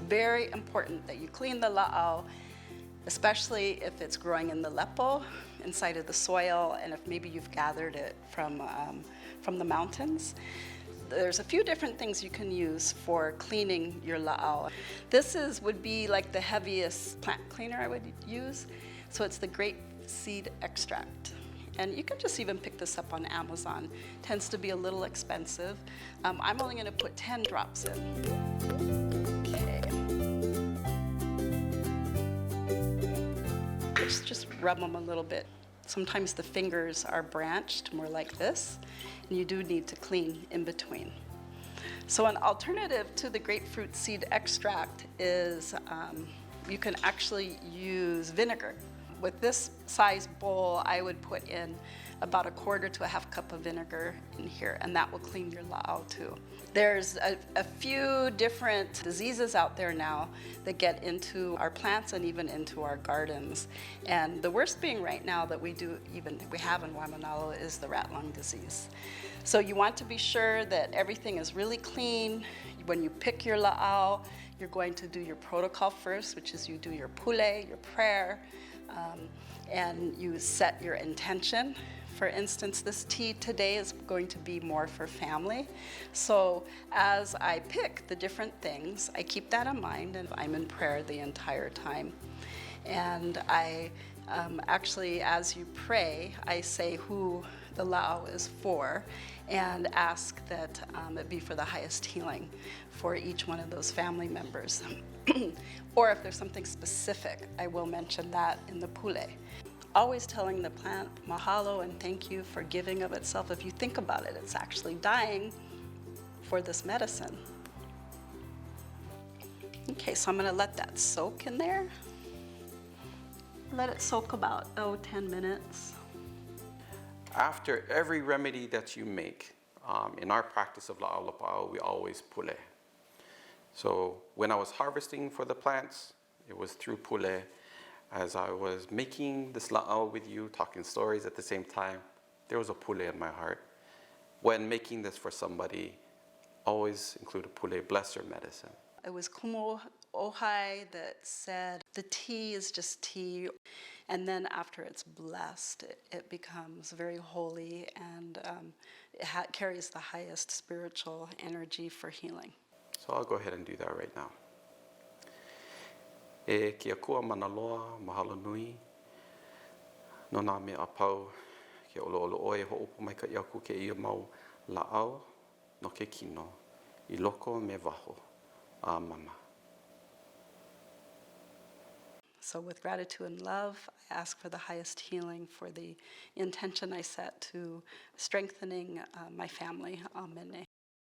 very important that you clean the laʻau, especially if it's growing in the lepo, inside of the soil, and if maybe you've gathered it from the mountains. There's a few different things you can use for cleaning your laʻau. This would be like the heaviest plant cleaner I would use. So it's the grape seed extract. And you can just even pick this up on Amazon. It tends to be a little expensive. I'm only gonna put 10 drops in. Okay. Just rub them a little bit. Sometimes the fingers are branched, more like this, and you do need to clean in between. So an alternative to the grapefruit seed extract is you can actually use vinegar. With this size bowl, I would put in about 1/4 to 1/2 cup of vinegar in here, and that will clean your laʻau too. There's a few different diseases out there now that get into our plants and even into our gardens. And the worst being right now that we have in Waimanalo is the rat lung disease. So you want to be sure that everything is really clean. When you pick your laʻau, you're going to do your protocol first, which is you do your pule, your prayer, and you set your intention. For instance, this tea today is going to be more for family. So as I pick the different things, I keep that in mind, and I'm in prayer the entire time. And I actually, as you pray, I say who the laʻau is for and ask that it be for the highest healing for each one of those family members. Or if there's something specific, I will mention that in the pule. Always telling the plant mahalo and thank you for giving of itself. If you think about it, it's actually dying for this medicine. Okay, so I'm gonna let that soak in there. Let it soak about, 10 minutes. After every remedy that you make, in our practice of laʻau lapa'au, we always pule. So when I was harvesting for the plants, it was through pule. As I was making this laʻau with you, talking stories at the same time, there was a pule in my heart. When making this for somebody, always include a pule, bless your medicine. It was Kumu Ohai that said, the tea is just tea. And then after it's blessed, it becomes very holy, and it carries the highest spiritual energy for healing. So I'll go ahead and do that right now. E kia kua mana loa, mahalo nui. No nā mea apau, ke olo olo oe ho opo mai ka iaku ke ia mau laʻau no ke kino, I loko me waho, a mama. So with gratitude and love, I ask for the highest healing for the intention I set to strengthening my family. Amen.